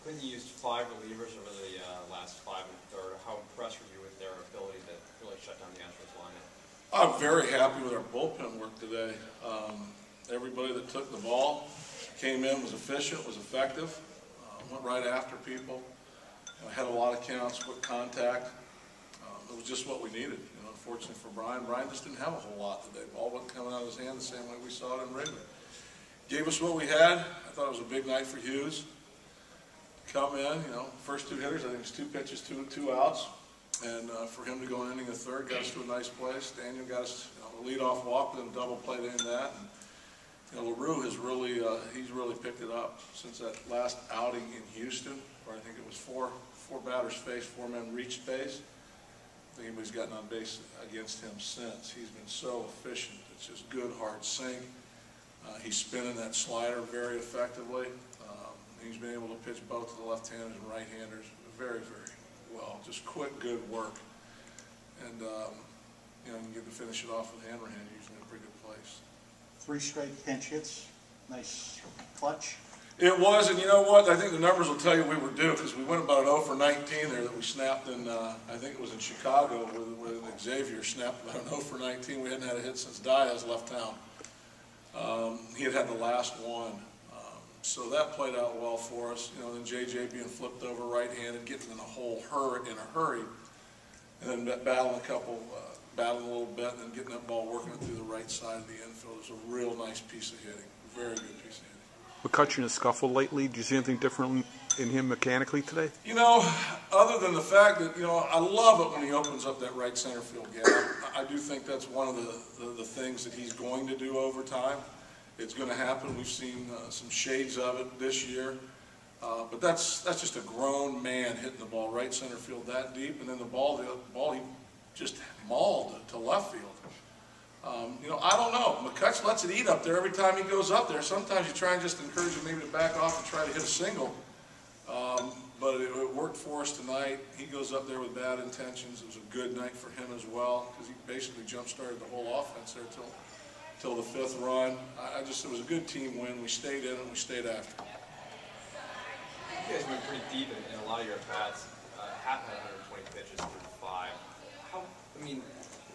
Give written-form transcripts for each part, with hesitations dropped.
Clint, you used 5 relievers over the last 5 and a third. How impressed were you with their ability to really shut down the Astros lineup? I'm very happy with our bullpen work today. Everybody that took the ball came in, was efficient, was effective, went right after people, had a lot of counts, quick contact. It was just what we needed. Unfortunately for Brian just didn't have a whole lot today. Ball wasn't coming out of his hand the same way we saw it in Wrigley. Gave us what we had. I thought it was a big night for Hughes. Come in, first 2 hitters, I think it's 2 pitches, 2 outs. And for him to go in inning a third, got us to a nice place. Daniel got us a leadoff walk, then a double play to end that. And, LaRue has really, he's really picked it up since that last outing in Houston, where I think it was four batters faced, 4 men reached base. I think anybody's gotten on base against him since. He's been so efficient. It's just good, hard sink. He's spinning that slider very effectively. He's been able to pitch both to the left-handers and right-handers very, very well. Just quick, good work. And, you get to finish it off with hammerhand, usually in a pretty good place. 3 straight pinch hits. Nice clutch. It was, and you know what? I think the numbers will tell you we were due, because we went about an 0 for 19 there that we snapped in, I think it was in Chicago, where Xavier snapped about an 0 for 19. We hadn't had a hit since Diaz left town. He had the last one. So that played out well for us. Then JJ being flipped over right-handed, getting in a hurry, and then battling a little bit, and then getting that ball working it through the right side of the infield. It was a real nice piece of hitting, very good piece of hitting. McCutcheon has scuffled lately. Do you see anything different in him mechanically today? Other than the fact that, I love it when he opens up that right center field gap. I do think that's one of the things that he's going to do over time. It's going to happen. We've seen some shades of it this year. But that's just a grown man hitting the ball right center field that deep. And then the ball he just mauled to left field. I don't know. McCutcheon lets it eat up there every time he goes up there. Sometimes you try and just encourage him maybe to back off and try to hit a single. But it worked for us tonight. He goes up there with bad intentions. It was a good night for him as well, because he basically jump-started the whole offense there till the 5th run. It was a good team win. We stayed in and we stayed after. You guys went pretty deep in a lot of your at-bats. Half had 120 pitches through 5.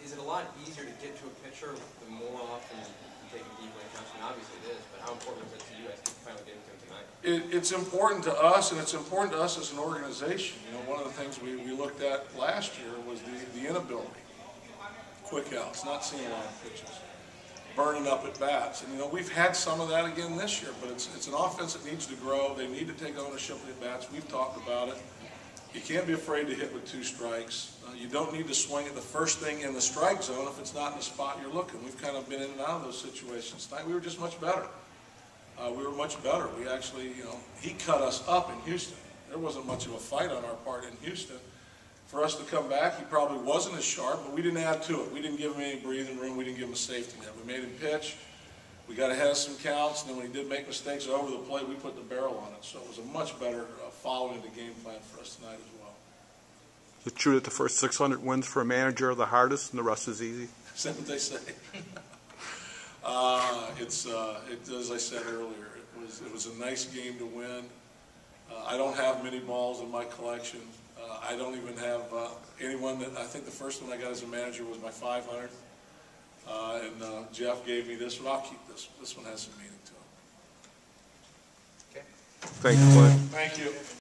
Is it a lot easier to get to a pitcher the more often you take a deep lane counts? Obviously it is, but how important is it to you guys to finally get into him tonight? It's important to us, and it's important to us as an organization. One of the things we looked at last year was the inability. Quick outs, not seeing a lot of pitches. Burning up at bats. And we've had some of that again this year, but it's an offense that needs to grow. They need to take ownership of the bats. We've talked about it. You can't be afraid to hit with 2 strikes. You don't need to swing at the first thing in the strike zone if it's not in the spot you're looking. We've kind of been in and out of those situations tonight. We were just much better. We were much better. We actually, he cut us up in Houston. There wasn't much of a fight on our part in Houston. For us to come back, he probably wasn't as sharp, but we didn't add to it. We didn't give him any breathing room. We didn't give him a safety net. We made him pitch. We got ahead of some counts, and then when he did make mistakes over the plate, we put the barrel on it. So it was a much better following the game plan for us tonight as well. Is it true that the first 600 wins for a manager are the hardest and the rest is easy? Is that what they say? As I said earlier, it was a nice game to win. I don't have many balls in my collection. I don't even have anyone that, I think the first one I got as a manager was my 500th. And Jeff gave me this one. I'll keep this. This one has some meaning to it. Thank you, Clint. Thank you.